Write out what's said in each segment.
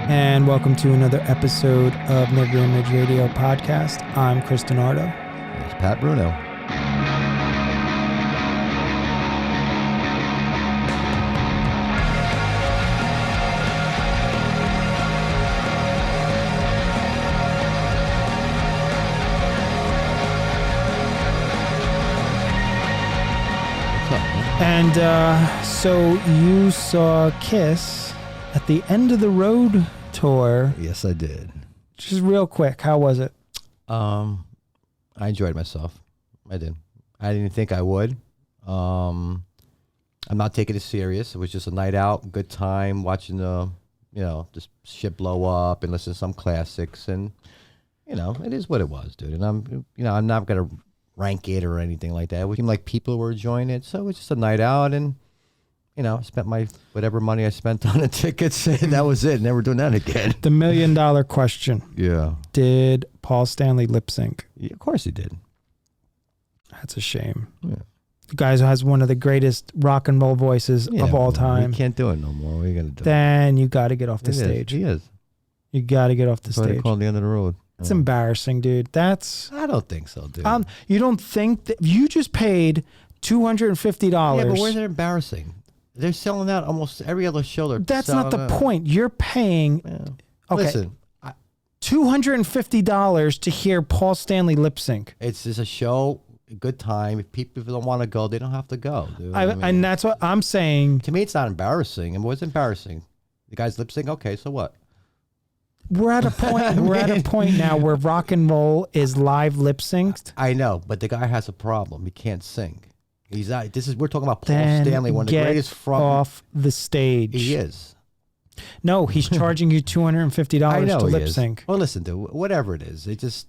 And welcome to another episode of NeverImage Radio Podcast. I'm Chris Dinardo. It's Pat Bruno. And so you saw Kiss at the End of the Road tour. Yes, I did. Just real quick, how was it? I enjoyed myself. I did. I didn't think I would. I'm not taking it serious. It was just a night out, good time, watching the, this shit blow up and listen to some classics. And, it is what it was, dude. And I'm not going to rank it or anything like that. It seemed like people were enjoying it. So it was just a night out, and I spent my whatever money I spent on the tickets, and that was it. Never doing that again. The $1 million question. Yeah. Did Paul Stanley lip sync? Yeah, of course he did. That's a shame. Yeah. The guy who has one of the greatest rock and roll voices of all time. He can't do it no more. What are you gonna do? Then you got to get off the stage. He is. You got to get off the That's why they stage. call it the end of the road. It's embarrassing, dude. I don't think so, dude. You don't think that you just paid $250? Yeah, but where's it embarrassing? They're selling out almost every other show. That's not the point. You're paying. Yeah. Okay. Listen, $250 to hear Paul Stanley lip sync. it's just a show, a good time. If people don't want to go, they don't have to go. Dude. And that's what I'm saying. To me, it's not embarrassing. And what's embarrassing? The guy's lip sync. Okay, so what? We're at a point. We're at a point now where rock and roll is live lip synced. I know, but the guy has a problem. He can't sing. He's not. We're talking about Paul Then Stanley, one of the greatest front. Off the stage. He is. No, he's charging you $250 to lip sync. Well, listen, dude. Whatever it is, if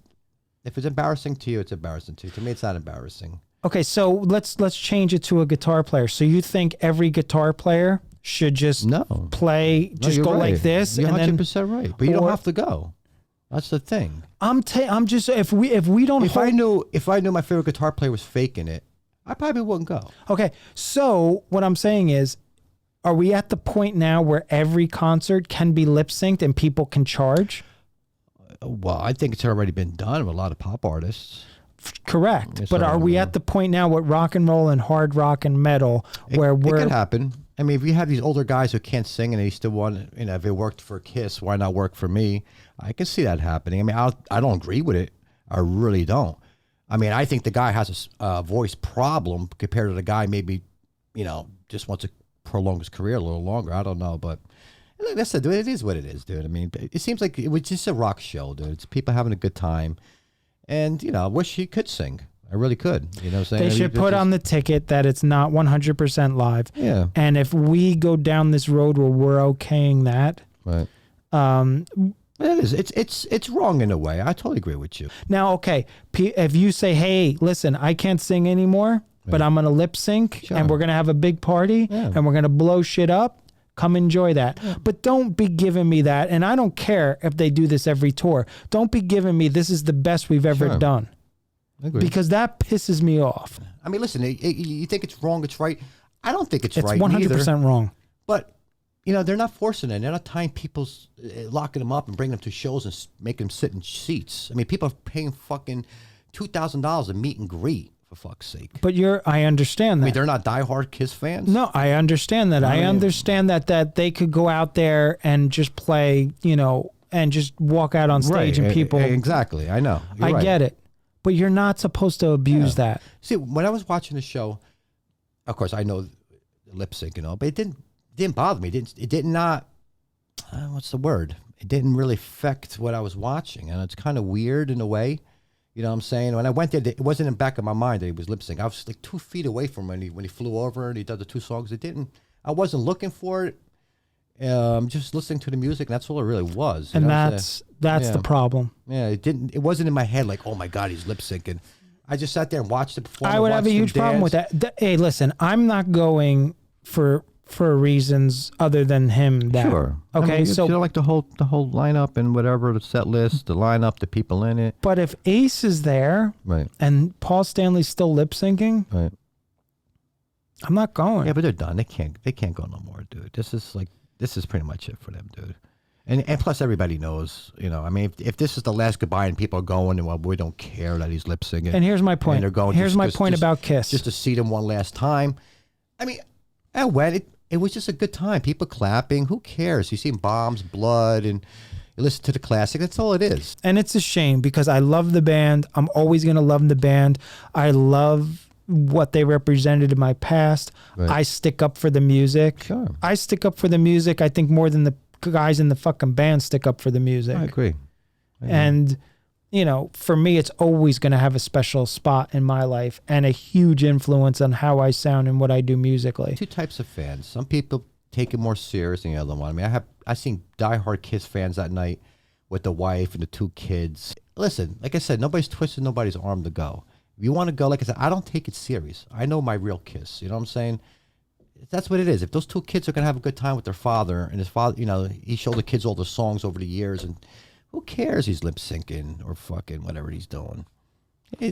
it's embarrassing to you, it's embarrassing to you. To me, it's not embarrassing. Okay, so let's change it to a guitar player. So you think every guitar player should just play, just go right. like this, You're and 100% then right. But you don't have to go. That's the thing. I'm just if we don't. If I knew my favorite guitar player was faking it, I probably wouldn't go. Okay, so what I'm saying is, are we at the point now where every concert can be lip synced and people can charge? Well, I think it's already been done with a lot of pop artists. Correct. Yes, But are we yeah. at the point now with rock and roll and hard rock and metal where it we're... could happen. I mean, if you have these older guys who can't sing and they still want, if it worked for Kiss, why not work for me? I can see that happening. I mean, I don't agree with it. I really don't. I mean, I think the guy has a voice problem compared to the guy maybe, just wants to prolong his career a little longer. I don't know, but like I said, dude, it is what it is, dude. I mean, it seems like it was just a rock show, dude. It's people having a good time. And, I wish he could sing. I really could. You know what I'm saying? They should put on the ticket that it's not 100% live. Yeah. And if we go down this road where we're okaying that... Right. It is. It's wrong in a way. I totally agree with you. Now, okay, if you say, hey, listen, I can't sing anymore, but I'm going to lip sync and we're going to have a big party and we're going to blow shit up, come enjoy that. Yeah. But don't be giving me that. And I don't care if they do this every tour. Don't be giving me this is the best we've ever done. I agree. Because that pisses me off. I mean, listen, you think it's wrong, it's right. I don't think it's right. It's 100% wrong. But, they're not forcing it. They're not tying people's, locking them up and bringing them to shows and making them sit in seats. I mean, people are paying fucking $2,000 a meet and greet, for fuck's sake. But I understand that. I mean, they're not diehard Kiss fans? No, I understand that. I understand that they could go out there and just play, and just walk out on stage and people. Exactly. I know. I get it. But you're not supposed to abuse that. See, when I was watching the show, of course, I know lip sync and all, but it didn't bother me. It did not, what's the word? It didn't really affect what I was watching. And it's kind of weird in a way. You know what I'm saying? When I went there, it wasn't in the back of my mind that he was lip syncing. I was like 2 feet away from him when he flew over and he did the 2 songs. I wasn't looking for it. Just listening to the music. That's all it really was. And that's the problem. Yeah, it wasn't in my head like, oh my God, he's lip syncing. I just sat there and watched the performance. I would have a huge problem with that. Hey, listen, I'm not going for reasons other than him. Sure. Okay, I mean, so like the whole lineup and whatever, the set list, the lineup, the people in it. But if Ace is there, right, and Paul Stanley's still lip syncing, right, I'm not going. Yeah, but they're done. They can't go no more, dude. This is pretty much it for them, dude. And plus, everybody knows, I mean, if this is the last goodbye and people are going, and well, we don't care that he's lip singing. And here's my point. And they're going. Here's my point about Kiss. Just to see them one last time. I mean, it was just a good time. People clapping. Who cares? You see bombs, blood, and you listen to the classic. That's all it is. And it's a shame because I love the band. I'm always going to love the band. I love what they represented in my past. Right. I stick up for the music. Sure. I stick up for the music, I think, more than the guys in the fucking band stick up for the music. I agree. And, for me, it's always going to have a special spot in my life and a huge influence on how I sound and what I do musically. Two types of fans. Some people take it more serious than the other one. I mean, I've seen diehard Kiss fans that night with the wife and the 2 kids. Listen, like I said, nobody's twisting nobody's arm to go. If you want to go, like I said, I don't take it serious. I know my real Kiss. You know what I'm saying? That's what it is. If those 2 kids are going to have a good time with their father, and his father, he showed the kids all the songs over the years, and who cares he's lip syncing or fucking whatever he's doing?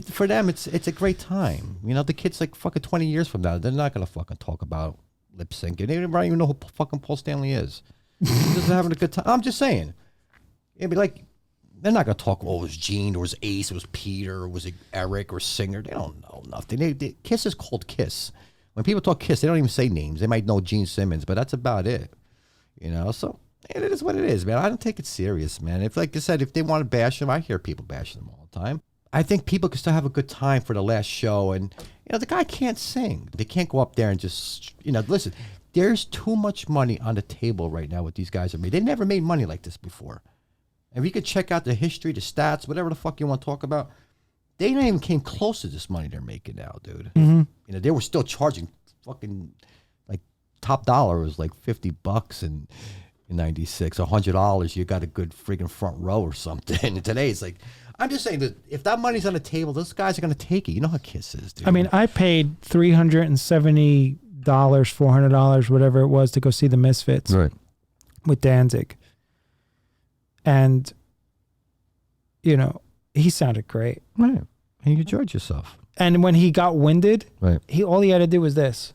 For them, it's a great time. The kids, like, fucking 20 years from now, they're not going to fucking talk about lip syncing. They don't even know who fucking Paul Stanley is. They're just having a good time. I'm just saying. It'd be like, they're not going to talk, it was Gene, or it was Ace, it was Peter, or was it Eric, or Singer. They don't know nothing. Kiss is called Kiss. When people talk Kiss, they don't even say names. They might know Gene Simmons, but that's about it. So it is what it is, man. I don't take it serious, man. If, like I said, if they want to bash them, I hear people bashing them all the time. I think people can still have a good time for the last show. And, the guy can't sing. They can't go up there and just, listen, there's too much money on the table right now with these guys are made. They never made money like this before. And if you could check out the history, the stats, whatever the fuck you want to talk about, they not even came close to this money they're making now, dude. Mm-hmm. They were still charging fucking, like, top dollar was like $50 in 96, $100. You got a good friggin' front row or something. And today it's like, I'm just saying that if that money's on the table, those guys are going to take it. You know how Kiss is, dude. I mean, I paid $370, $400, whatever it was, to go see the Misfits with Danzig. And, he sounded great. Right. And you enjoyed yourself. And when he got winded, right, all he had to do was this.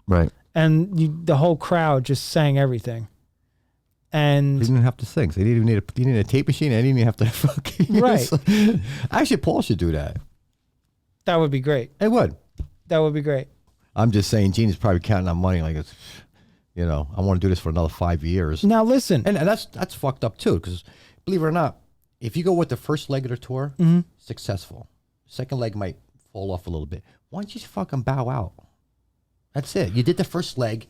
Right. And the whole crowd just sang everything. And he didn't have to sing. So he didn't even need a tape machine. I didn't even have to fucking right. Actually, Paul should do that. That would be great. It would. That would be great. I'm just saying, Gene is probably counting on money like it's, I want to do this for another 5 years. Now listen, and that's fucked up too, because believe it or not, if you go with the first leg of the tour, successful. Second leg might fall off a little bit. Why don't you just fucking bow out? That's it. You did the first leg.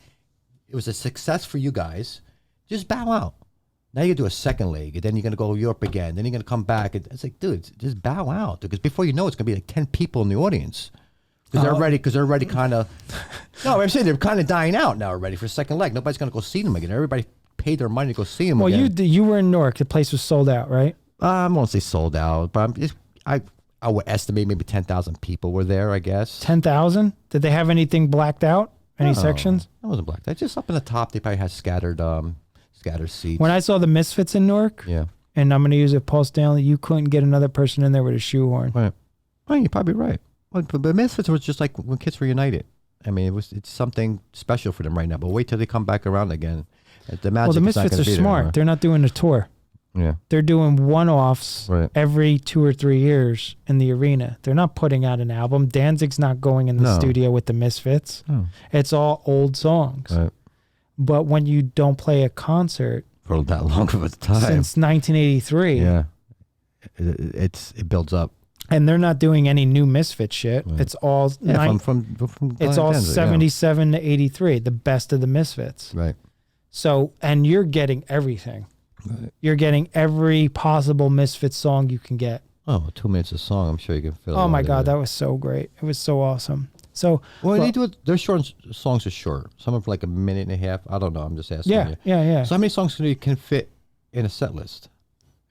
It was a success for you guys. Just bow out. Now you do a second leg, and then you're going to go to Europe again. Then you're going to come back. It's like, dude, just bow out. Because before you know it, it's going to be like 10 people in the audience. Because they're already kind of... No, I'm saying they're kind of dying out now already for a second leg. Nobody's going to go see them again. Everybody paid their money to go see them again. Well, you were in Newark. The place was sold out, right? I won't say sold out, but I would estimate maybe 10,000 people were there, I guess. 10,000? Did they have anything blacked out? Any sections? It wasn't blacked out. Just up in the top, they probably had scattered seats. When I saw the Misfits in Newark, and I'm going to use it, Paul Stanley, you couldn't get another person in there with a shoehorn. Right. Well, you're probably right. But Misfits was just like when Kids were united. I mean, it's something special for them right now. But wait till they come back around again. The Misfits are smart. They're not doing a tour. Yeah. They're doing one-offs every 2 or 3 years in the arena. They're not putting out an album. Danzig's not going in the studio with the Misfits. No. It's all old songs. Right. But when you don't play a concert for that long of a time, since 1983, it builds up. And they're not doing any new Misfit shit. Right. It's all from it's all Danzig, 77 to 83, the best of the Misfits. Right. So, and you're getting everything. Right. You're getting every possible Misfits song you can get. Oh, 2 minutes a song. I'm sure you can fill. Oh my God, that was so great. It was so awesome. So, they do it. Their short songs are short. Some are for like a minute and a half. I don't know. I'm just asking you. Yeah. So how many songs can fit in a set list?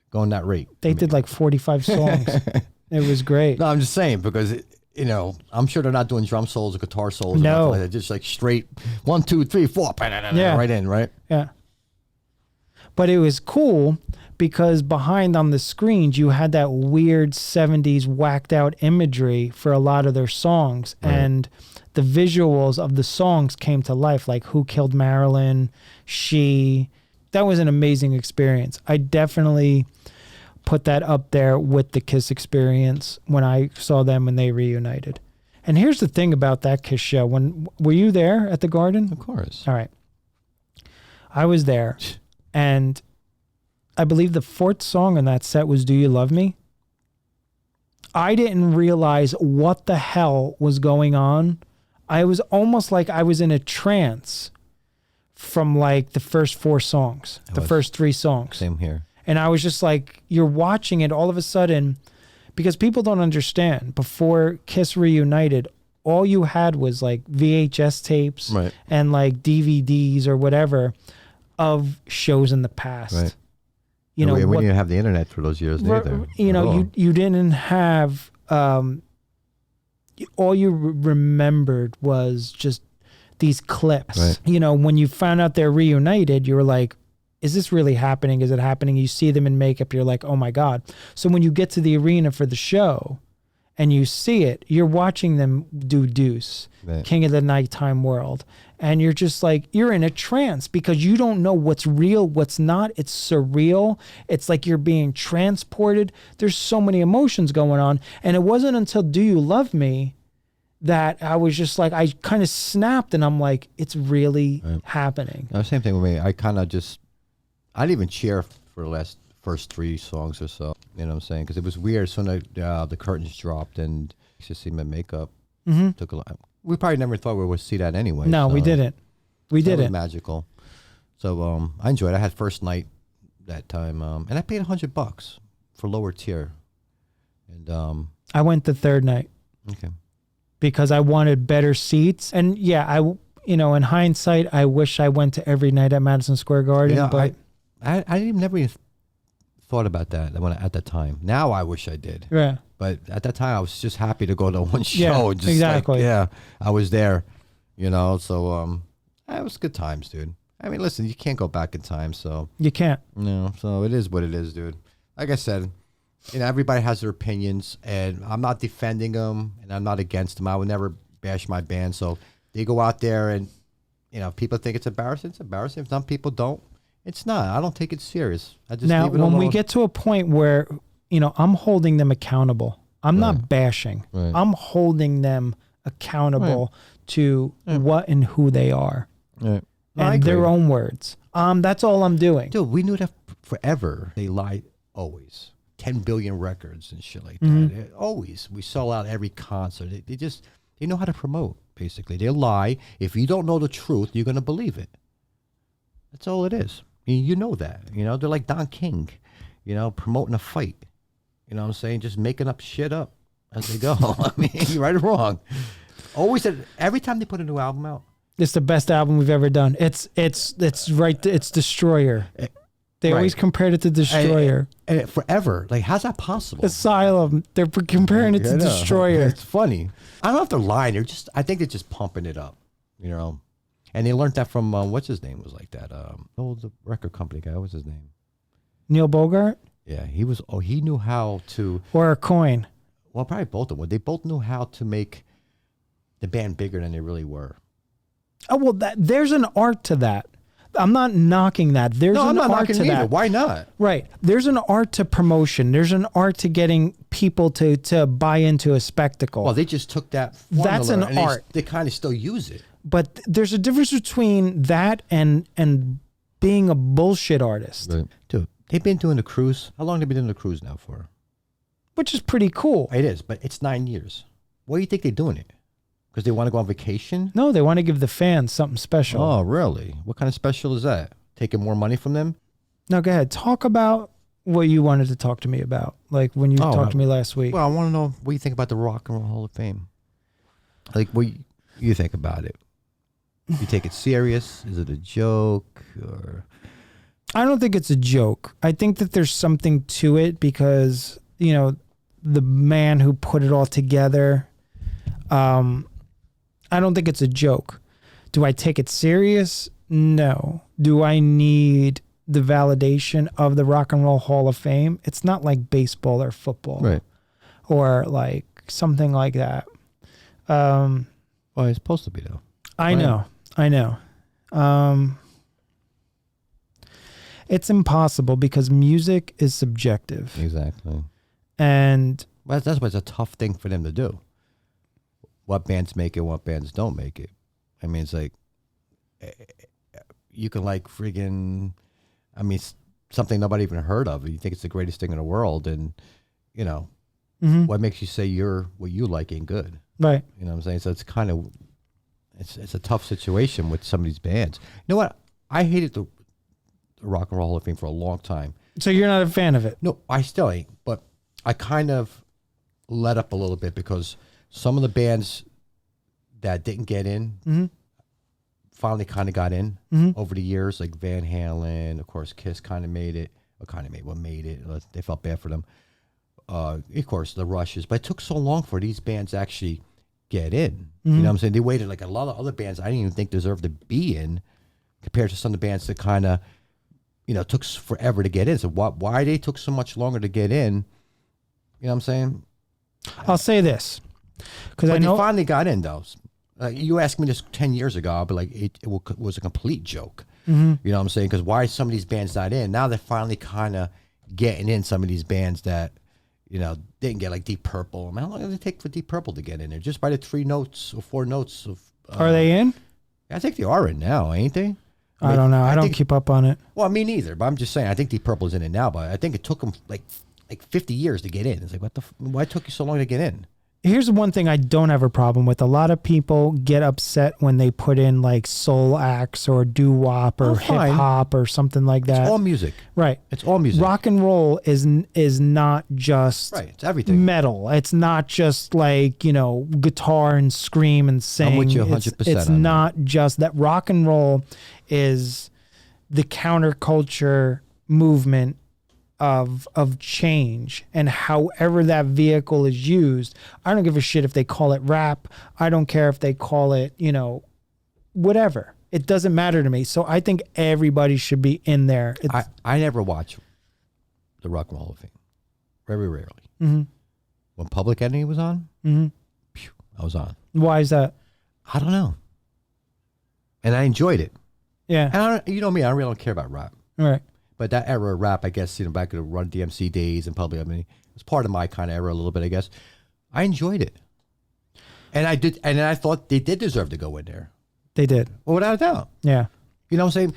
Going that rate. They did like 45 songs. It was great. No, I'm just saying because I'm sure they're not doing drum solos or guitar solos. No, like that. Just like straight 1, 2, 3, 4, right in, right? Yeah. But it was cool because behind on the screens, you had that weird 70s whacked out imagery for a lot of their songs. Right. And the visuals of the songs came to life, like Who Killed Marilyn, She, that was an amazing experience. I definitely put that up there with the Kiss experience when I saw them when they reunited. And here's the thing about that Kiss show. Were you there at the Garden? Of course. All right. I was there, and I believe the fourth song on that set was Do You Love Me? I didn't realize what the hell was going on. I was almost like I was in a trance from like the first four songs, the first three songs. Same here. And I was just like, you're watching it all of a sudden, because people don't understand. Before Kiss reunited, all you had was like VHS tapes and like DVDs or whatever of shows in the past. Right. You know, we didn't have the internet for those years either. You know, you didn't have, all you remembered was just these clips. Right. You know, when you found out they're reunited, you were like, is this really happening? Is it happening? You see them in makeup, you're like, oh my God. So when you get to the arena for the show and you see it, you're watching them do Deuce, King of the Nighttime World. And you're just like, you're in a trance because you don't know what's real, what's not. It's surreal. It's like you're being transported. There's so many emotions going on. And it wasn't until Do You Love Me that I was just like, I kind of snapped and I'm like, it's really happening. No, same thing with me. I didn't even cheer for the first three songs or so. You know what I'm saying? Because it was weird. So the curtains dropped and you just see my makeup. Took a lot. We probably never thought we would see that anyway. No, we didn't. We didn't. It was magical. So I enjoyed it. I had first night that time, and I paid $100 for lower tier. And I went the third night. Okay. Because I wanted better seats. And yeah, in hindsight, I wish I went to every night at Madison Square Garden. Yeah, but I never even thought about that at that time. Now I wish I did. Yeah. But at that time, I was just happy to go to one show. Yeah, just exactly. I was there, So it was good times, dude. I mean, listen, you can't go back in time, so you can't. No, so it is what it is, dude. Like I said, everybody has their opinions, and I'm not defending them, and I'm not against them. I would never bash my band. So they go out there, and if people think it's embarrassing, it's embarrassing. If some people don't, it's not. I don't take it serious. I just now leave it when alone. we get to a point where I'm holding them accountable. I'm not bashing. Right. I'm holding them accountable to what and who they are. Right. And their own words. That's all I'm doing. Dude, we knew that forever. They lied always. 10 billion records and shit like that. Always. We sell out every concert. They know how to promote, basically. They lie. If you don't know the truth, you're going to believe it. That's all it is. You know that. They're like Don King, promoting a fight. You know what I'm saying? Just making up shit up as they go. I mean, you're right or wrong. Always, every time they put a new album out. It's the best album we've ever done. It's right. It's Destroyer. They always compared it to Destroyer. And forever. Like, how's that possible? Asylum. They're comparing it to Destroyer. It's funny. I don't know if they're lying. I think they're just pumping it up, And they learned that from, what's his name was like that? The record company guy. What's his name? Neil Bogart? Yeah, he knew how to. Or a coin. Well, probably both of them. They both knew how to make the band bigger than they really were. Oh, well, there's an art to that. I'm not knocking that. There's an art to that. Why not? Right. There's an art to promotion. There's an art to getting people to buy into a spectacle. Well, they just took that formula. That's an and art. They kind of still use it. But there's a difference between that and being a bullshit artist. Right. Dude, they've been doing the cruise. How long have they been doing the cruise now for? Which is pretty cool. It is, but it's 9 years. Why do you think they're doing it? Because they want to go on vacation? No, they want to give the fans something special. Oh, really? What kind of special is that? Taking more money from them? No, go ahead. Talk about what you wanted to talk to me about, like when you talked to me last week. Well, I want to know what you think about the Rock and Roll Hall of Fame. Like, what you think about it? You take it serious? Is it a joke? Or I don't think it's a joke. I think that there's something to it because, the man who put it all together, I don't think it's a joke. Do I take it serious? No. Do I need the validation of the Rock and Roll Hall of Fame? It's not like baseball or football. Right. Or like something like that. Well, it's supposed to be, though. I know. It's impossible because music is subjective. Exactly. And that's why it's a tough thing for them to do. What bands make it, what bands don't make it. I mean, it's like, you can like friggin', I mean, something nobody even heard of. You think it's the greatest thing in the world. And, you know, what makes you say what you like ain't good? Right. You know what I'm saying? So it's kind of, it's a tough situation with some of these bands. You know what? I hated the Rock and Roll Hall of Fame for a long time. So you're not a fan of it? No, I still ain't. But I kind of let up a little bit because some of the bands that didn't get in finally kind of got in over the years, like Van Halen. Of course, Kiss kind of made it. Made it. They felt bad for them. Of course, the Rushes. But it took so long for these bands to actually get in. You know what I'm saying? They waited like a lot of other bands I didn't even think deserved to be in compared to some of the bands that kind of, you know, took forever to get in. So why they took so much longer to get in, you know what I'm saying? I'll say this. But I know they finally got in, though. You asked me this 10 years ago, I'll be like, it was a complete joke. You know what I'm saying? Because why some of these bands not in? Now they're finally kind of getting in, some of these bands that, you know, didn't get, like Deep Purple. I mean, how long does it take for Deep Purple to get in there? Just by the 3 notes or 4 notes of... Are they in? I think they are in now, ain't they? I don't know. I don't keep up on it. Well, me neither. But I'm just saying, I think Deep Purple's in it now. But I think it took them like 50 years to get in. It's like, why took you so long to get in? Here's one thing I don't have a problem with. A lot of people get upset when they put in like soul acts or doo-wop or hip-hop or something like that. It's all music. Right. It's all music. Rock and roll is not just right. It's everything. Metal. It's not just like, you know, guitar and scream and sing. I'm with you 100%. It's not just that. Rock and roll is the counterculture movement of change, and however that vehicle is used. I don't give a shit if they call it rap. I don't care if they call it, you know, whatever. It doesn't matter to me. So I think everybody should be in there. I never watch the Rock and Roll Hall of Fame. Very rarely. When Public Enemy was on, I was on. Why is that? I don't know. And I enjoyed it. Yeah. And you know me, I really don't care about rap. All right. But that era of rap, I guess, you know, back in the Run DMC days and Public Enemy, it was part of my kind of era a little bit, I guess. I enjoyed it. And I did, and I thought they did deserve to go in there. They did. Well, without a doubt. Yeah. You know what I'm saying?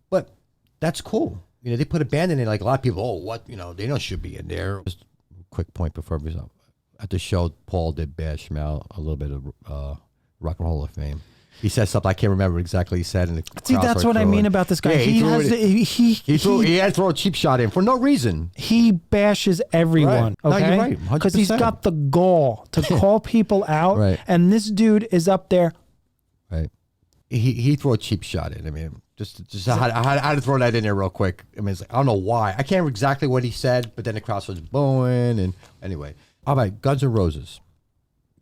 But that's cool. You know, they put a band in there, like a lot of people, you know, they don't should be in there. Just a quick point before we start. At the show, Paul did bash him out a little bit of Rock and Roll Hall of Fame. He said something I can't remember exactly. He said, and see, that's what I mean about this guy. Yeah, he had to throw a cheap shot in for no reason. He bashes everyone. Right. Okay, no, you're right, 100%. Because he's got the gall to call people out, right. And this dude is up there. Right. He threw a cheap shot in. I mean, just I had to throw that in there real quick. I mean, it's like, I don't know why. I can't remember exactly what he said, but then the crowd starts booing. And anyway, all right, Guns N' Roses.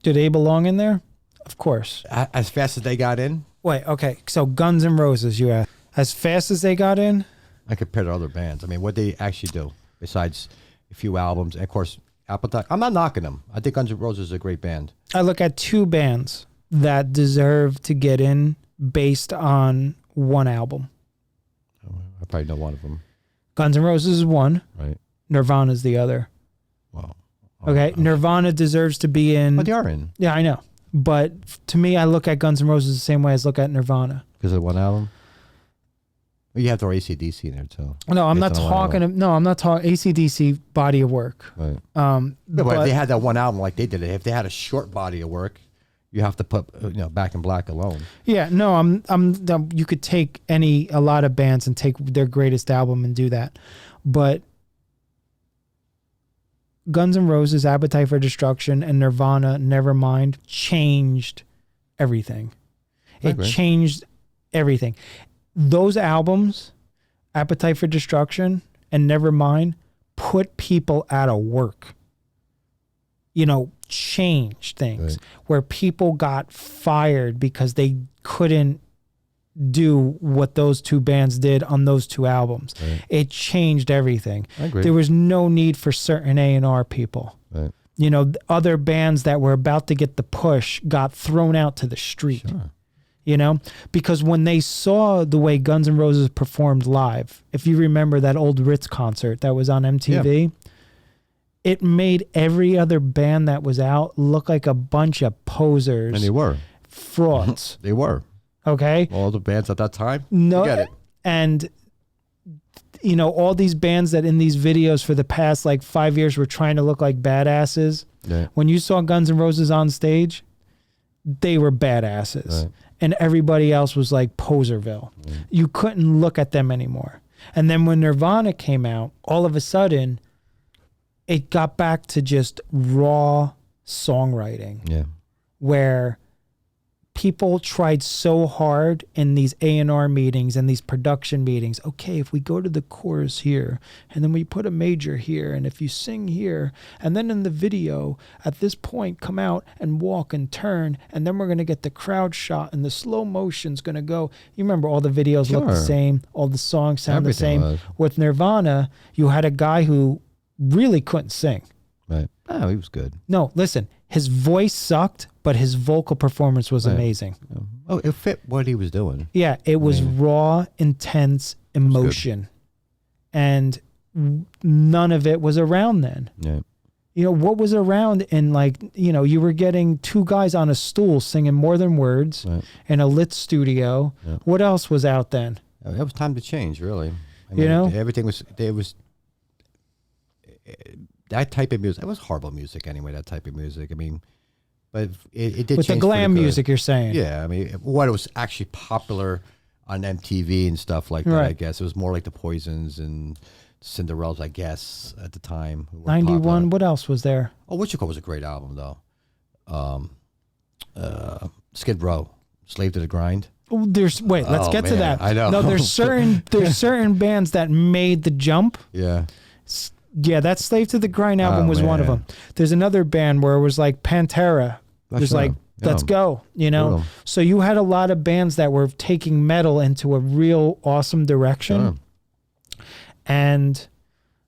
Do they belong in there? Of course. As fast as they got in? Wait, okay. So Guns N' Roses, you asked. As fast as they got in? I compared to other bands. I mean, what they actually do, besides a few albums, and of course, Appetite. I'm not knocking them. I think Guns N' Roses is a great band. I look at 2 bands that deserve to get in based on one album. I probably know one of them. Guns N' Roses is one. Right. Nirvana is the other. Wow. Okay, Nirvana deserves to be in. But they are in. Yeah, I know. But to me, I look at Guns N' Roses the same way as look at Nirvana. Because of one album? Well, you have to throw AC/DC in there, too. No, I'm not talking. No, I'm not talking AC/DC body of work. Right. But if they had that one album like they did it, if they had a short body of work, you have to put, Back in Black alone. Yeah, no, you could take a lot of bands and take their greatest album and do that. But Guns N' Roses, Appetite for Destruction, and Nirvana, Nevermind, changed everything. It changed everything. Those albums, Appetite for Destruction and Nevermind, put people out of work. Changed things. Right. Where people got fired because they couldn't do what those 2 bands did on those 2 albums. Right. It changed everything. I agree. There was no need for certain A&R people. Right. Other bands that were about to get the push got thrown out to the street. Sure. You know, because when they saw the way Guns N' Roses performed live, if you remember that old Ritz concert that was on MTV, it made every other band that was out look like a bunch of posers. And they were. Frauds. They were. Okay. All the bands at that time. No. Get it. And, you know, all these bands that in these videos for the past like 5 years were trying to look like badasses. Yeah. When you saw Guns N' Roses on stage, they were badasses. Right. And everybody else was like Poserville. You couldn't look at them anymore. And then when Nirvana came out, all of a sudden, it got back to just raw songwriting. Yeah. Where people tried so hard in these A&R meetings and these production meetings. Okay, if we go to the chorus here, and then we put a major here, and if you sing here, and then in the video, at this point, come out and walk and turn, and then we're going to get the crowd shot, and the slow motion's going to go. You remember all the videos look the same, all the songs sound Everything the same. was. With Nirvana, you had a guy who really couldn't sing. Right. Oh, he was good. No, listen, his voice sucked, but his vocal performance was amazing. Yeah. Oh, it fit what he was doing. Yeah, it was raw, intense emotion. And none of it was around then. Yeah. You know, what was around in like, you know, you were getting two guys on a stool singing More Than Words in a lit studio. Yeah. What else was out then? It was time to change, really. I mean, you know? Everything was, that type of music, it was horrible music anyway, that type of music. I mean, but it did with change the glam pretty good. music, you're saying? Yeah, I mean, what was actually popular on MTV and stuff like that, I guess. It was more like the Poisons and Cinderellas, I guess, at the time. 91, popular. what else was there? Oh, What You Call was a great album, though. Skid Row, Slave to the Grind. Oh, let's get to that. I know. No, there's certain bands that made the jump. Yeah. Yeah, that Slave to the Grind album was one of them. There's another band where it was like Pantera. It was like, let's go, you know? Cool. So you had a lot of bands that were taking metal into a real awesome direction. Sure. And,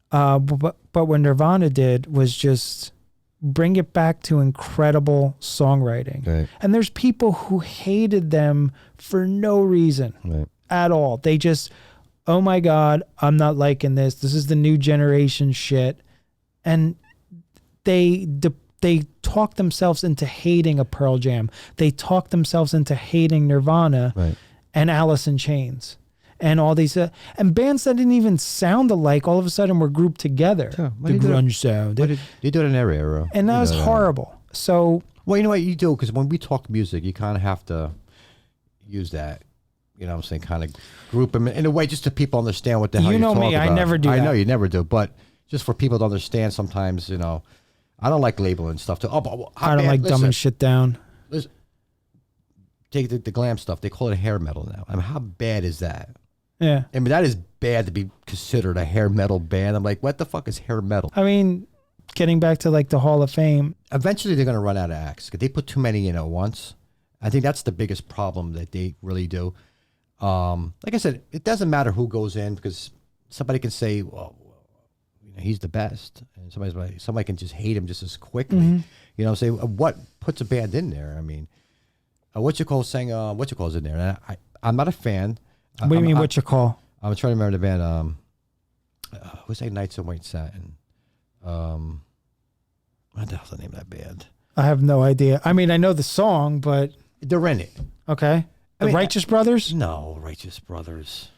but what Nirvana did was just bring it back to incredible songwriting. Right. And there's people who hated them for no reason at all. They just... oh my God, I'm not liking this. This is the new generation shit. And they talk themselves into hating a Pearl Jam. They talk themselves into hating Nirvana and Alice in Chains and all these and bands that didn't even sound alike all of a sudden were grouped together. Sure. The grunge sound. You do it in every era. And that was horrible. So, well, you know what you do? Because when we talk music, you kind of have to use that. You know what I'm saying? Kind of group them in a way just so people understand what the hell you're talking about. You know me, I never do that. I know you never do, but just for people to understand sometimes, you know, I don't like labeling stuff. I don't like dumbing shit down. Listen, take the glam stuff. They call it hair metal now. I mean, how bad is that? Yeah. I mean, that is bad to be considered a hair metal band. I'm like, what the fuck is hair metal? I mean, getting back to like the Hall of Fame. Eventually they're going to run out of acts because they put too many in at once. I think that's the biggest problem that they really do. Like I said, it doesn't matter who goes in because somebody can say, well, you know, he's the best. And somebody can just hate him just as quickly. Mm-hmm. You know, say what puts a band in there? I mean, What You Call sang, What You Call's in there. And I'm not a fan. What do you mean, What You Call? I'm trying to remember the band. Who's that? Nights in White Satin. What the hell's the name of that band? I have no idea. I mean, I know the song, but they're in it. Okay. The Righteous Brothers? No, Righteous Brothers.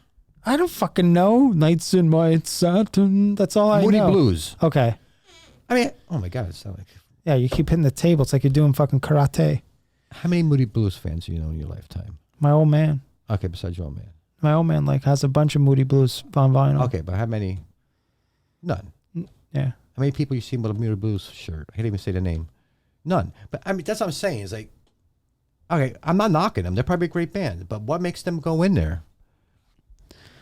I don't fucking know. Nights in White Satin. That's all I know. Moody Blues. Okay. I mean, oh my God. It's not like... Yeah, you keep hitting the table. It's like you're doing fucking karate. How many Moody Blues fans do you know in your lifetime? My old man. Okay, besides your old man. My old man has a bunch of Moody Blues on vinyl. Okay, but how many? None. Yeah. How many people you seen with a Moody Blues shirt? I can't even say the name. None. But I mean, that's what I'm saying. Is like, okay, I'm not knocking them. They're probably a great band, but what makes them go in there?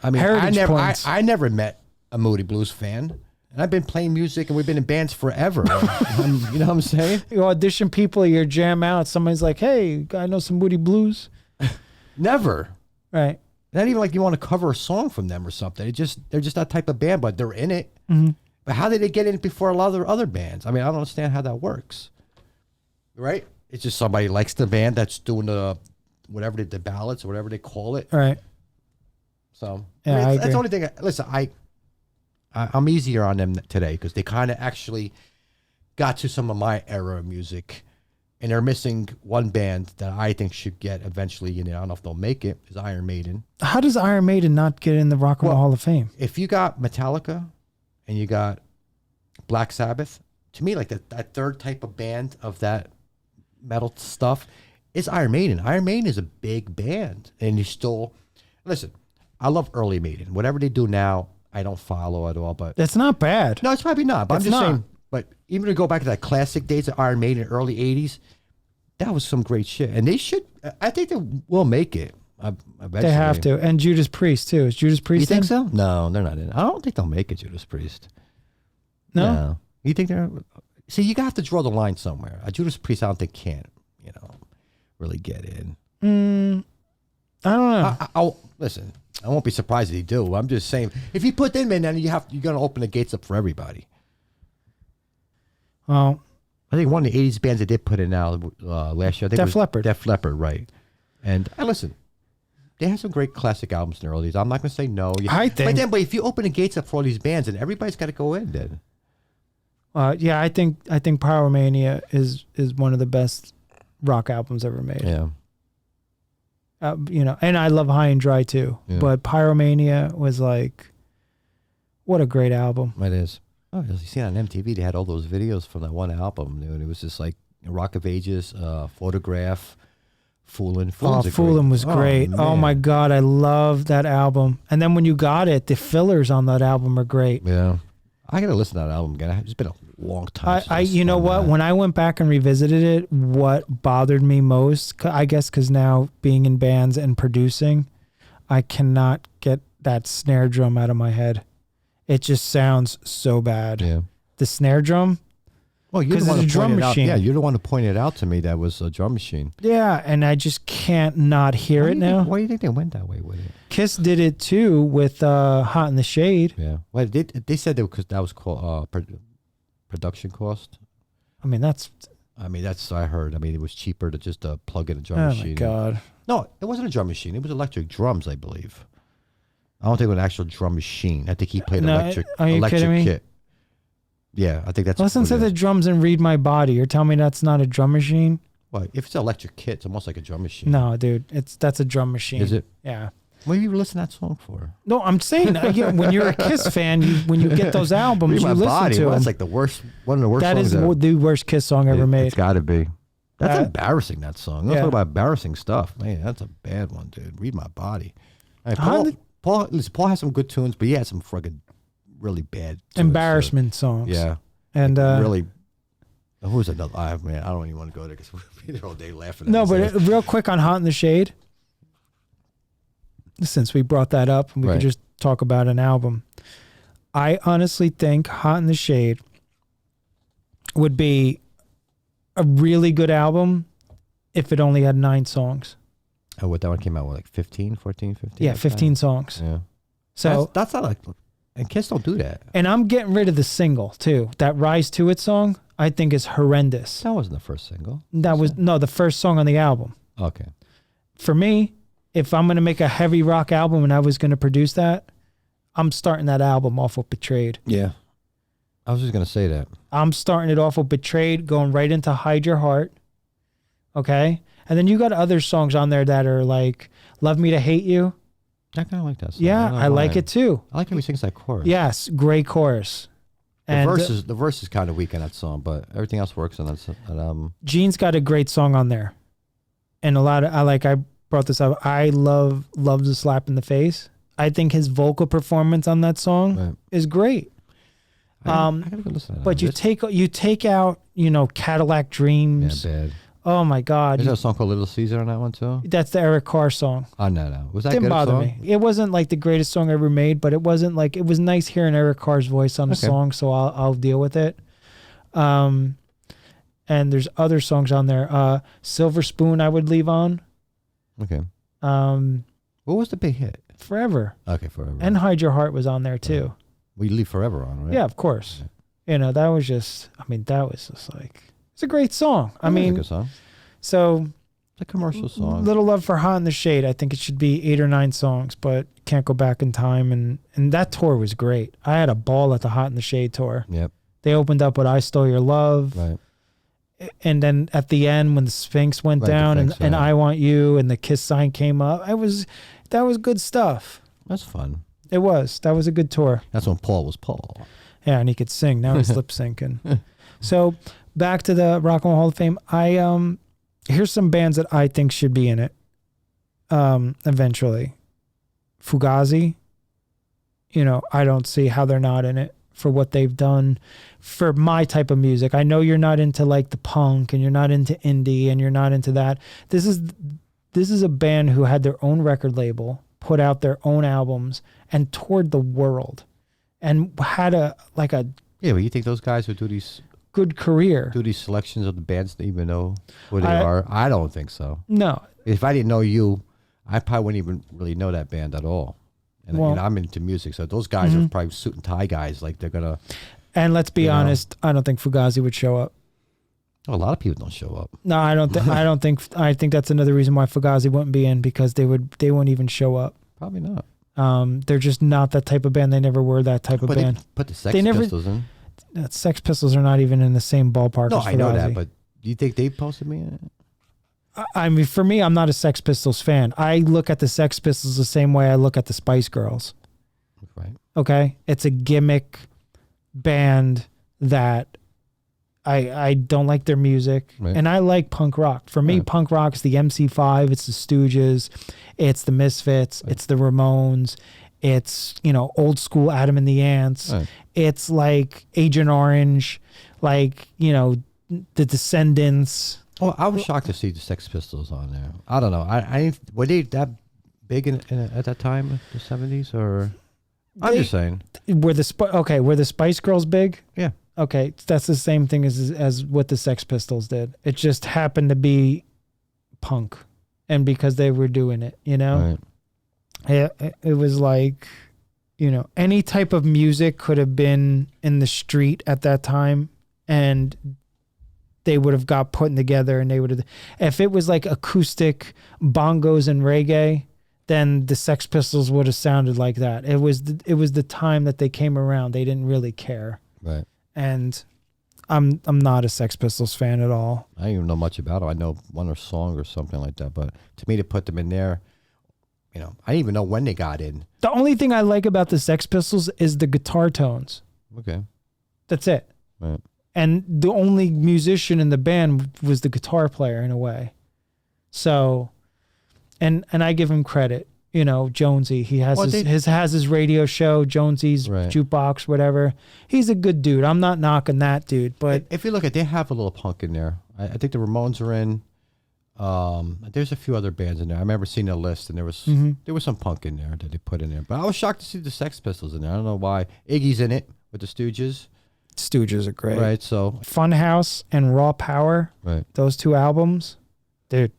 I mean, I never met a Moody Blues fan, and I've been playing music, and we've been in bands forever. You know what I'm saying? You audition people, you jam out. Somebody's like, "Hey, I know some Moody Blues." Never. Right. Not even like you want to cover a song from them or something. They're just that type of band, but they're in it. Mm-hmm. But how did they get in it before a lot of their other bands? I mean, I don't understand how that works. Right? It's just somebody likes the band that's doing the whatever the ballads or whatever they call it. Right. So Yeah, I that's agree. the only thing. Listen, I'm easier on them today because they kind of actually got to some of my era of music, and they're missing one band that I think should get eventually. I don't know if they'll make it. Is Iron Maiden. How does Iron Maiden not get in the Rock and Roll Hall of Fame? If you got Metallica and you got Black Sabbath, to me, like that third type of band of that metal stuff is Iron Maiden. Iron Maiden is a big band, and you still listen. I love early Maiden. Whatever they do now, I don't follow at all. But That's not bad. no, it's probably not. But It's I'm just not. saying. But even to go back to that classic days of Iron Maiden, early '80s, that was some great shit. And they should. I think they will make it. Eventually. They have to. And Judas Priest, too. Is Judas Priest You think in? so? No, they're not in. I don't think they'll make it, Judas Priest. No? You think they're? See, you have to draw the line somewhere. A Judas Priest, I don't think can, really get in. I don't know. I'll listen. I won't be surprised if he do. I'm just saying, if you put them in, then you're going to open the gates up for everybody. Well, I think one of the '80s bands that did put in now last year, I think Def Leppard. Def Leppard, right? And listen, they have some great classic albums in the early days. I'm not going to say no. I think- but if you open the gates up for all these bands, then everybody's got to go in. Then yeah, I think Pyromania is one of the best rock albums ever made. yeah, And I love High and Dry too. Yeah. But Pyromania was like, what a great album. it is. Oh, you see on MTV, they had all those videos from that one album, dude. It was just like Rock of Ages, Photograph, Foolin'. Foolin' was great. Oh my God, I love that album. And then when you got it, the fillers on that album are great. Yeah. I got to listen to that album again. It's been a long time. since You know spun what? that. When I went back and revisited it, what bothered me most, I guess because now being in bands and producing, I cannot get that snare drum out of my head. It just sounds so bad. Yeah. The snare drum. Well, you're 'Cause the one it's a who drum pointed machine. Out, yeah, you're the one who pointed out to me that was a drum machine. Yeah, and I just can't not hear it now. Why do you think they went that way with it? Kiss did it too with Hot in the Shade. Yeah. Well, they said that because that was called production cost. I mean, that's I heard. I mean, it was cheaper to just plug in a drum oh machine. my God. No, it wasn't a drum machine. It was electric drums, I believe. I don't think it was an actual drum machine. I think he played No, electric are you kidding me? kit. Yeah, I think that's. Listen what to it the is. drums and read my body. You're telling me that's not a drum machine? Well, if it's an electric kit, it's almost like a drum machine. No, dude, that's a drum machine. Is it? Yeah. What do you listen to that song for? No, I'm saying when you're a Kiss fan, when you get those albums, Read you My listen Body. to Well, them. that's like the worst. One of the worst. That songs is ever. the worst Kiss song ever made. It's got to be. That's embarrassing. That song. Let's Yeah. talk about embarrassing stuff. Man, that's a bad one, dude. Read My Body. All right, How Paul, did- Paul has some good tunes, but he had some fucking really bad tunes, Embarrassment so- songs. Yeah, And really. Who's another? Man, I don't even want to go there because we'll be there all day laughing. At no, this. but real quick on Hot in the Shade, since we brought that up, and we Right. could just talk about an album. I honestly think Hot in the Shade would be a really good album if it only had 9 songs. Oh, what that one came out with, like 15, 14, 15? Yeah, like that? 15 songs. Yeah. So, that's not like, and Kiss don't do that. and I'm getting rid of the single too. That Rise to It song, I think is horrendous. That wasn't the first single. That was the first song on the album. Okay. For me, if I'm going to make a heavy rock album and I was going to produce that, I'm starting that album off with Betrayed. Yeah. I was just gonna say that. I'm starting it off with Betrayed, going right into Hide Your Heart. Okay? And then you got other songs on there that are like Love Me to Hate You. I kind of like that song. Yeah, don't I know like why. it too. I like how he sings that chorus. Yes, great chorus. And The verse is kind of weak in that song, but everything else works on that. Gene's got a great song on there. And I brought this up. I love the Slap in the Face. I think his vocal performance on that song Right. is great. I gotta go listen to that. But you take out, Cadillac Dreams. Yeah, bad. Oh my God. Is there a song called Little Caesar on that one too? That's the Eric Carr song. Oh no. Was that Didn't good bother song? me. It wasn't like the greatest song ever made, but it wasn't like, it was nice hearing Eric Carr's voice on a Okay. song, so I'll deal with it. And there's other songs on there. Silver Spoon I would leave on. Okay. What was the big hit? Forever. Okay, Forever. And Hide Your Heart was on there too. We leave Forever on, right? Yeah, of course. That was just like, it's a great song. I That was a mean, good song. so a commercial song. Little Love for Hot in the Shade. I think it should be 8 or 9 songs, but can't go back in time. And that tour was great. I had a ball at the Hot in the Shade tour. Yep. They opened up with I Stole Your Love. Right. And then at the end when the Sphinx went down and I Want You and the Kiss sign came up, that was good stuff. That's fun. It was. That was a good tour. That's when Paul was Paul. Yeah, and he could sing. Now he's lip syncing. So back to the Rock and Roll Hall of Fame. Here's some bands that I think should be in it. Eventually, Fugazi. I don't see how they're not in it for what they've done for my type of music. I know you're not into like the punk and you're not into indie and you're not into that. This is a band who had their own record label, put out their own albums, and toured the world, and had a. Yeah, but you think those guys would do these good career? Do these selections of the bands that even know who they are? I don't think so. No. If I didn't know you, I probably wouldn't even really know that band at all. And I'm into music, so those guys are probably suit and tie guys. Like they're gonna. And let's be honest, I don't think Fugazi would show up. Oh, a lot of people don't show up. No, I don't. I think that's another reason why Fugazi wouldn't be in, because they wouldn't even show up. Probably not. They're just not that type of band. They never were that type of band. Put the Sex Pistols in. Sex Pistols are not even in the same ballpark. No, as Fugazi. I know that, but do you think they posted me in it? I mean, for me, I'm not a Sex Pistols fan. I look at the Sex Pistols the same way I look at the Spice Girls. Right. Okay? It's a gimmick band that I don't like their music. Right. And I like punk rock. For me, punk rock's the MC5, it's the Stooges, it's the Misfits, it's the Ramones, it's, old school Adam and the Ants. Right. It's like Agent Orange, like, the Descendants. Oh, I was shocked to see the Sex Pistols on there. I don't know. Were they that big at that time, the 70s, or? I'm just saying. Were the Spice Girls big? Yeah. Okay, that's the same thing as what the Sex Pistols did. It just happened to be punk, and because they were doing it, Right. It was like, any type of music could have been in the street at that time, and they would have got put together, and they would have. If it was like acoustic bongos and reggae, then the Sex Pistols would have sounded like that. It was the time that they came around. They didn't really care. Right. And I'm not a Sex Pistols fan at all. I don't even know much about it. I know one or song or something like that. But to me, to put them in there, I didn't even know when they got in. The only thing I like about the Sex Pistols is the guitar tones. Okay. That's it. Right. And the only musician in the band was the guitar player in a way. So, and I give him credit. Jonesy, he has his radio show, Jonesy's Jukebox, whatever. He's a good dude. I'm not knocking that dude, but if you look at, they have a little punk in there. I think the Ramones are in. There's a few other bands in there. I remember seeing a list, and there was some punk in there that they put in there. But I was shocked to see the Sex Pistols in there. I don't know why. Iggy's in it with the Stooges. Stooges are great, right? So Funhouse and Raw Power, right? Those two albums, dude.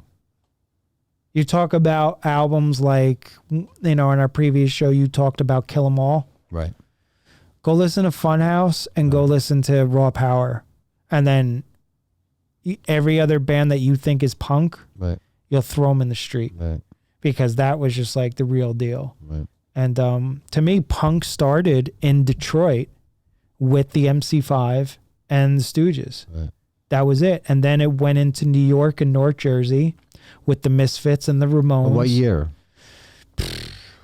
You talk about albums like, in our previous show, you talked about Kill 'Em All. Right. Go listen to Funhouse and go listen to Raw Power. And then every other band that you think is punk, you'll throw them in the street. Right. Because that was just like the real deal. Right. And to me, punk started in Detroit with the MC5 and the Stooges. Right. That was it. And then it went into New York and North Jersey with the Misfits and the Ramones. What year?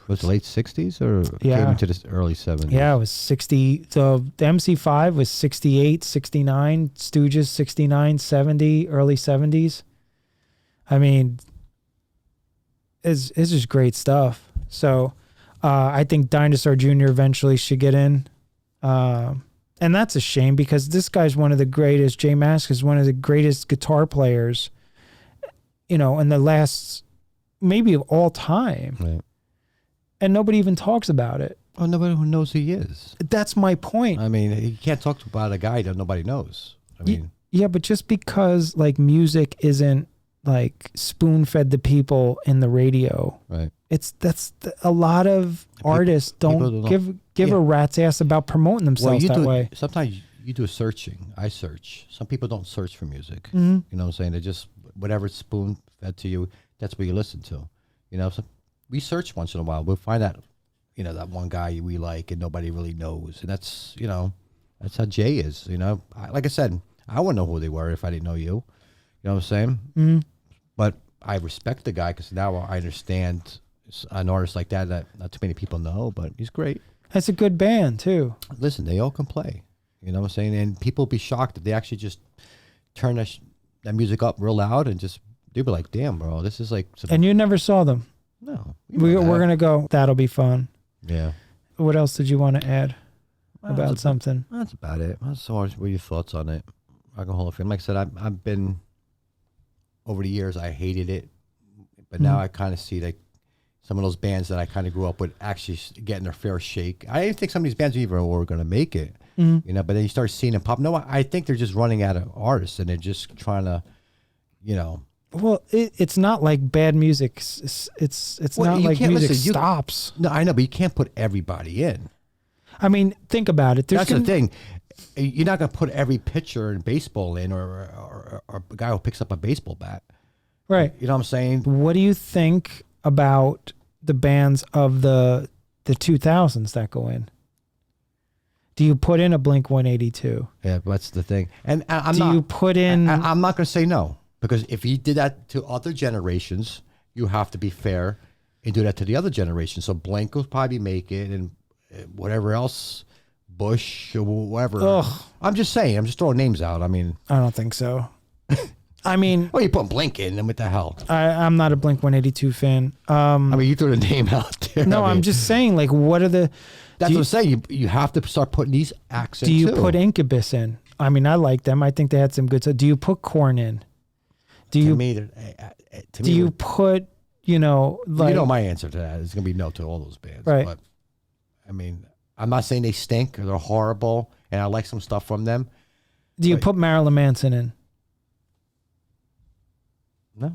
Was it late 60s or came into the early 70s? Yeah, it was 60. So the MC5 was 68, 69, Stooges 69, 70, early 70s. I mean, it's just great stuff. So I think Dinosaur Jr. eventually should get in. And that's a shame because this guy's one of the greatest. J Mask is one of the greatest guitar players, in the last, maybe of all time. Right. And nobody even talks about it. Well, nobody who knows who he is. That's my point. I mean, you can't talk about a guy that nobody knows. I mean, yeah, but just because like music isn't like spoon-fed to people in the radio, right? That's a lot of artists don't give a rat's ass about promoting themselves way. Sometimes you do searching. I search. Some people don't search for music. Mm-hmm. You know what I'm saying? They just whatever's spoon fed to you. That's what you listen to. You know, so we search once in a while. We'll find out, you know, that one guy we like and nobody really knows. And that's, you know, that's how Jay is. You know, like I said, I wouldn't know who they were if I didn't know you. You know what I'm saying? Mm-hmm. But I respect the guy because now I understand an artist like that not too many people know, but he's great. That's a good band too. Listen, they all can play. You know what I'm saying? And people will be shocked if they actually just turn that music up real loud and just, they'll be like, damn, bro, this is like... And you never saw them? No. We're going to go. That'll be fun. Yeah. What else did you want to add about something? That's about it. That's all. What are your thoughts on it? Rock and Roll Hall of Fame. Like I said, I've been... Over the years, I hated it. But now I kind of see like some of those bands that I kind of grew up with actually getting their fair shake. I didn't think some of these bands even were going to make it. You know, but then you start seeing them pop. No, I think they're just running out of artists and they're just trying to, you know. Well, it's not like bad music. It's not like music stops. No, I know, but you can't put everybody in. I mean, think about it. That's the thing. You're not going to put every pitcher in baseball in or a guy who picks up a baseball bat. Right. You know what I'm saying? What do you think about the bands of the 2000s that go in? Do you put in a Blink 182? Yeah, that's the thing. And I'm not going to say no, because if you did that to other generations, you have to be fair and do that to the other generation. So Blink will probably make it, and whatever else, Bush or whatever. Ugh. I'm just saying. I'm just throwing names out. I mean, I don't think so. I mean, well, you put Blink in, then what the hell? I'm not a Blink 182 fan. I mean, you threw the name out there. No, I'm just saying, like, what are the... That's what I'm saying. You have to start putting these acts in. Do you put Incubus in? I mean, I like them. I think they had some good stuff. Do you put Korn in? Do you put, you know... like, you know my answer to that is going to be no to all those bands. Right. But, I mean, I'm not saying they stink or they're horrible, and I like some stuff from them. Do you put Marilyn Manson in? No.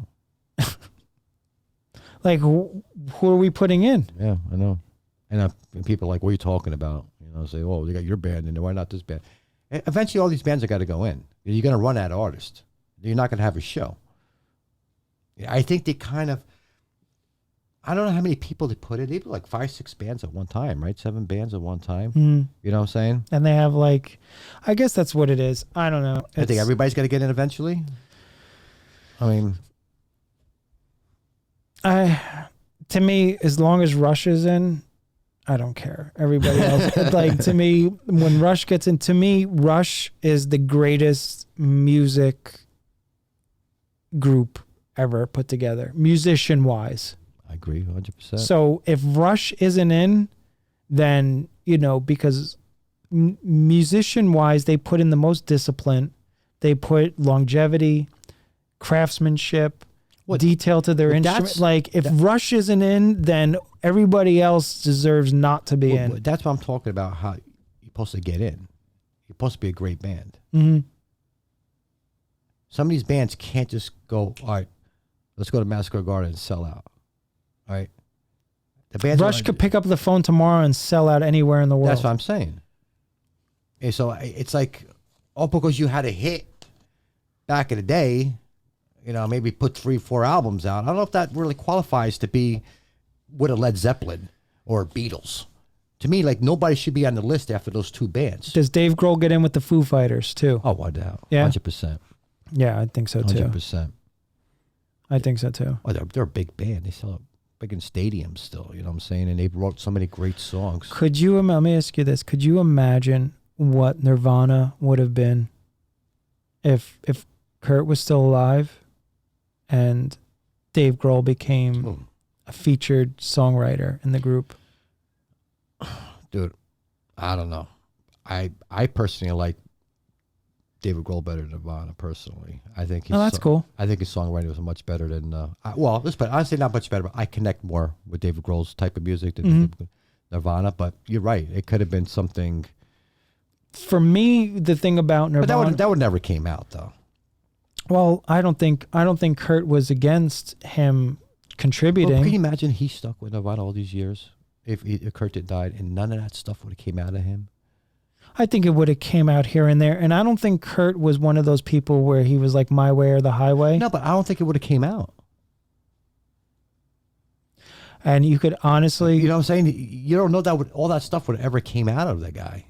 Like, who are we putting in? Yeah, I know. And people are like, what are you talking about? You know, say, oh, they got your band in there. Why not this band? And eventually, all these bands are got to go in. You're going to run out of artists. You're not going to have a show. I think they kind of, I don't know how many people they put in. They put like 5, 6 bands at one time, right? 7 bands at one time. You know what I'm saying? And they have like, I guess that's what it is. I don't know. I think everybody's got to get in eventually. I mean... to me, as long as Rush is in, I don't care. Everybody else, like, to me, when Rush gets in, to me, Rush is the greatest music group ever put together, musician-wise. I agree, 100%. So if Rush isn't in, then, you know, because musician-wise, they put in the most discipline. They put longevity, craftsmanship, detail to their instrument. Like, if Rush isn't in, then everybody else deserves not to be in. That's what I'm talking about, how you're supposed to get in. You're supposed to be a great band. Some of these bands can't just go, all right, let's go to Madison Square Garden and sell out. All right? The bands Rush could pick up the phone tomorrow and sell out anywhere in the world. That's what I'm saying. And so it's like, oh, because you had a hit back in the day, you know, maybe put 3, 4 albums out. I don't know if that really qualifies to be with a Led Zeppelin or Beatles. To me, like, nobody should be on the list after those 2 bands. Does Dave Grohl get in with the Foo Fighters too? Oh, why doubt? Yeah, 100%. Yeah, I think so too. 100%. I think so too. Oh, they're a big band. They sell out big in stadiums still. You know what I'm saying? And they wrote so many great songs. Could you? Let me ask you this: could you imagine what Nirvana would have been if Kurt was still alive? And Dave Grohl became a featured songwriter in the group. Dude, I don't know. I personally like David Grohl better than Nirvana, personally. I think that's cool. I think his songwriting was much better than... honestly, not much better, but I connect more with David Grohl's type of music than Nirvana. But you're right. It could have been something... For me, the thing about Nirvana... But that would never came out, though. Well, I don't think Kurt was against him contributing. Well, can you imagine he stuck with Nirvana all these years if Kurt had died and none of that stuff would have came out of him? I think it would have came out here and there, and I don't think Kurt was one of those people where he was like my way or the highway. No, but I don't think it would have came out. And you could honestly, you know what I'm saying? You don't know that all that stuff would ever came out of that guy.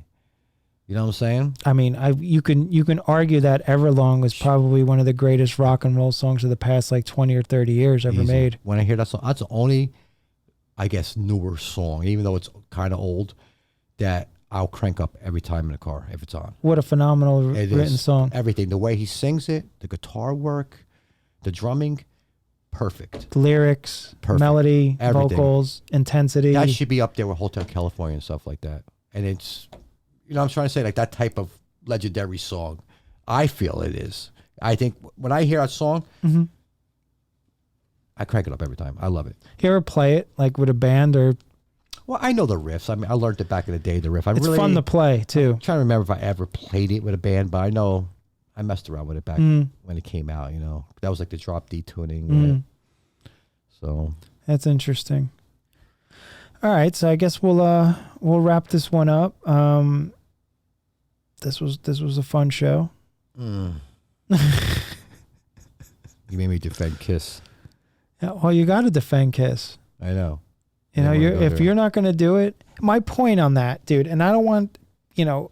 You know what I'm saying? I mean, you can argue that Everlong is probably one of the greatest rock and roll songs of the past like 20 or 30 years ever made. When I hear that song, that's the only, I guess, newer song, even though it's kind of old, that I'll crank up every time in the car if it's on. What a phenomenal written song. Everything. The way he sings it, the guitar work, the drumming, perfect. The lyrics, perfect. Melody, Everything. Vocals, intensity. That should be up there with Hotel California and stuff like that. And it's, you know what I'm trying to say? Like that type of legendary song. I feel it is. I think when I hear that song, I crank it up every time. I love it. You ever play it like with a band or? Well, I know the riffs. I mean, I learned it back in the day, the riff. It's fun to play, too. I'm trying to remember if I ever played it with a band, but I know I messed around with it back when it came out, you know. That was like the drop D tuning. So that's interesting. All right, so I guess we'll wrap this one up. This was a fun show. You made me defend Kiss. Yeah, well, you got to defend Kiss. I know. You know, if you're not going to do it, my point on that, dude, and I don't want, you know,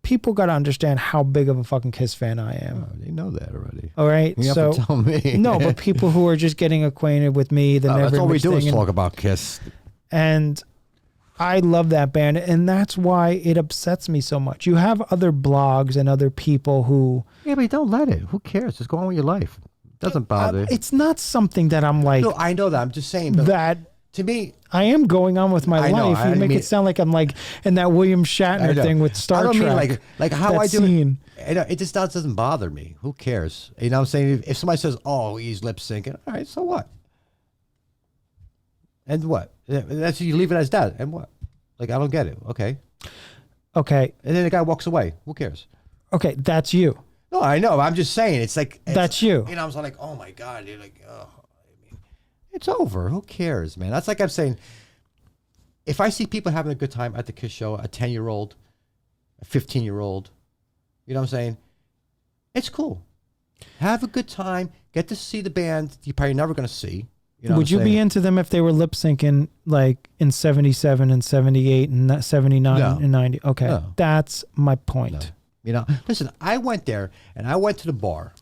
people got to understand how big of a fucking Kiss fan I am. Oh, they know that already. All right, you so have to tell me. No, but people who are just getting acquainted with me, that's all we do is talk about Kiss. And I love that band, and that's why it upsets me so much. You have other blogs and other people who... Yeah, but don't let it. Who cares? Just go on with your life. It doesn't bother. It's not something that I'm like... No, I know that. I'm just saying. That... To me... I am going on with my life. You make it sound like I'm like in that William Shatner thing with Star Trek. I don't mean like how I do scene. It just doesn't bother me. Who cares? You know what I'm saying? If somebody says, oh, he's lip syncing, all right, so what? And what? That's you leave it as that. And what? Like, I don't get it. Okay. Okay. And then the guy walks away. Who cares? Okay, that's you. No, I know. I'm just saying. It's like... That's you. You know, I was like, oh, my God. You're like, oh. I mean, it's over. Who cares, man? That's like I'm saying, if I see people having a good time at the Kiss show, a 10-year-old, a 15-year-old, you know what I'm saying? It's cool. Have a good time. Get to see the band you're probably never going to see. You know Would you be into them if they were lip syncing like in 77 and 78 and 79 and 90? Okay. No. That's my point. No. You know, listen, I went there and I went to the bar.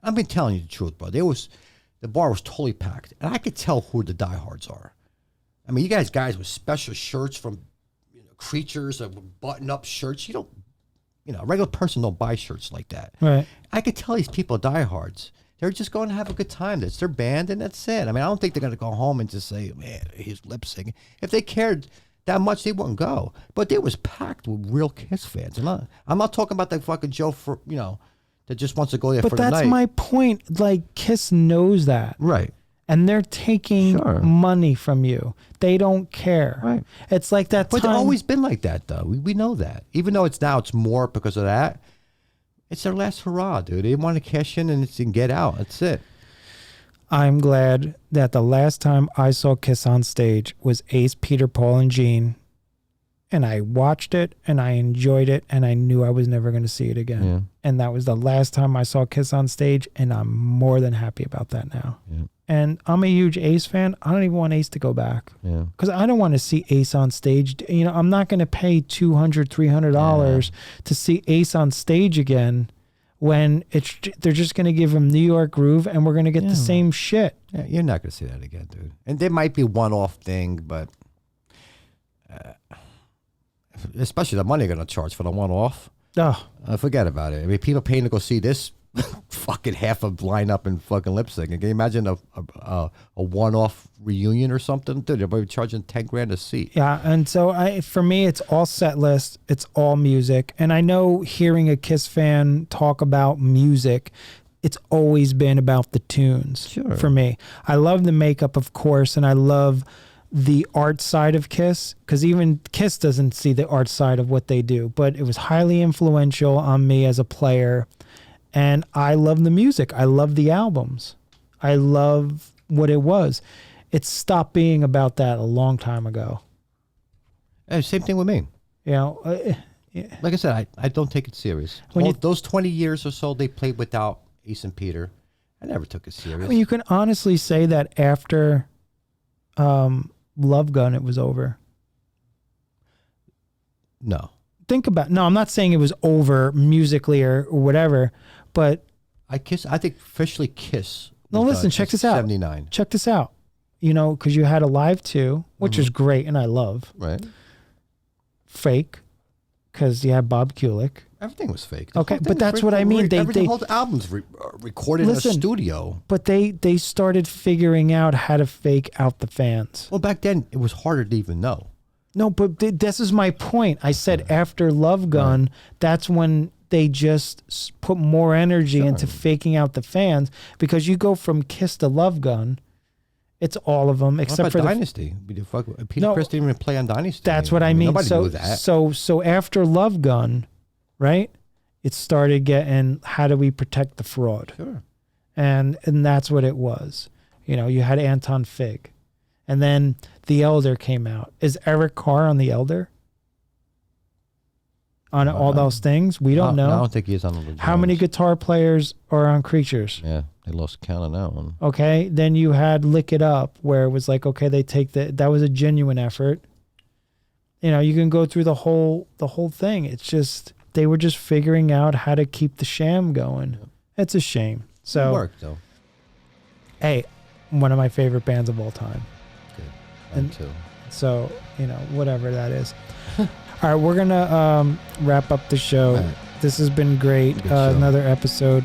I've been telling you the truth, bro. The bar was totally packed, and I could tell who the diehards are. I mean, you guys with special shirts from Creatures, button-up shirts. A regular person don't buy shirts like that. Right. I could tell these people are diehards. They're just going to have a good time. That's their band, and that's it. I mean, I don't think they're going to go home and just say, man, he's lip syncing. If they cared that much, they wouldn't go. But it was packed with real Kiss fans. I'm not talking about that fucking Joe, that just wants to go there for the night. But that's my point. Like, Kiss knows that. Right. And they're taking money from you. They don't care. Right. It's like that But it's always been like that, though. We know that. Even though it's more because of that. It's their last hurrah, dude. They want to cash in and get out. That's it. I'm glad that the last time I saw Kiss on stage was Ace, Peter, Paul, and Gene. And I watched it, and I enjoyed it, and I knew I was never going to see it again. Yeah. And that was the last time I saw Kiss on stage, and I'm more than happy about that now. Yeah. And I'm a huge Ace fan. I don't even want Ace to go back. Yeah. Because I don't want to see Ace on stage. I'm not going to pay $200, $300 to see Ace on stage again when they're just going to give him New York Groove, and we're going to get the same shit. Yeah, you're not going to see that again, dude. And there might be one-off thing, but... especially the money they're going to charge for the one-off. Oh. Forget about it. I mean, people paying to go see this fucking half of lineup and fucking lip sync. Can you imagine a one-off reunion or something? Dude, they're probably charging $10,000 a seat. Yeah, and so for me, it's all set list. It's all music. And I know hearing a Kiss fan talk about music, it's always been about the tunes for me. I love the makeup, of course, and I love the art side of Kiss, because even Kiss doesn't see the art side of what they do, but it was highly influential on me as a player, and I love the music. I love the albums. I love what it was. It stopped being about that a long time ago. Same thing with me. Like I said, I don't take it serious. Those 20 years or so they played without Ace and Peter, I never took it serious. I mean, you can honestly say that after Love Gun, it was over. No. No, I'm not saying it was over musically or whatever, but I think officially Kiss. No, listen, check this out. 79. Check this out. You know, because you had Alive 2, which is great and I love. Right. Fake, because you had Bob Kulick. Everything was fake. Okay, but that's what I mean. The whole album's recorded in a studio. But they started figuring out how to fake out the fans. Well, back then, it was harder to even know. No, but this is my point. I said after Love Gun, that's when they just put more energy into faking out the fans, because you go from Kiss to Love Gun, it's all of them except for Dynasty. Peter Chris didn't even play on Dynasty. That's what I mean. Nobody knew that. So after Love Gun, right? It started getting, how do we protect the fraud? Sure. And that's what it was. You know, you had Anton Fig. And then The Elder came out. Is Eric Carr on The Elder? On all those things? We don't know. I don't think he's on the How many guitar players are on Creatures? Yeah, they lost count on that one. Okay, then you had Lick It Up, where it was like, okay, they take that was a genuine effort. You know, you can go through the whole thing. It's just, they were just figuring out how to keep the sham going. Yeah. It's a shame. So it worked, though. Hey, one of my favorite bands of all time. Good. Mine too. So, you know, whatever that is. All right, we're going to wrap up the show. Right. This has been great. Another episode.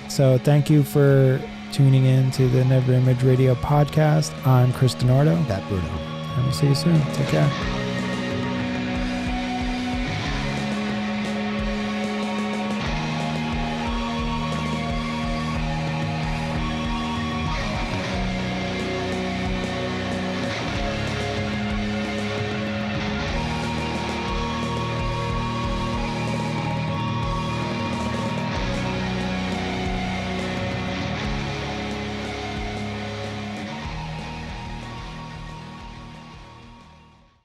So thank you for tuning in to the NeverImage Radio Podcast. I'm Chris Dinardo. Pat Bruno. And we'll see you soon. Take care.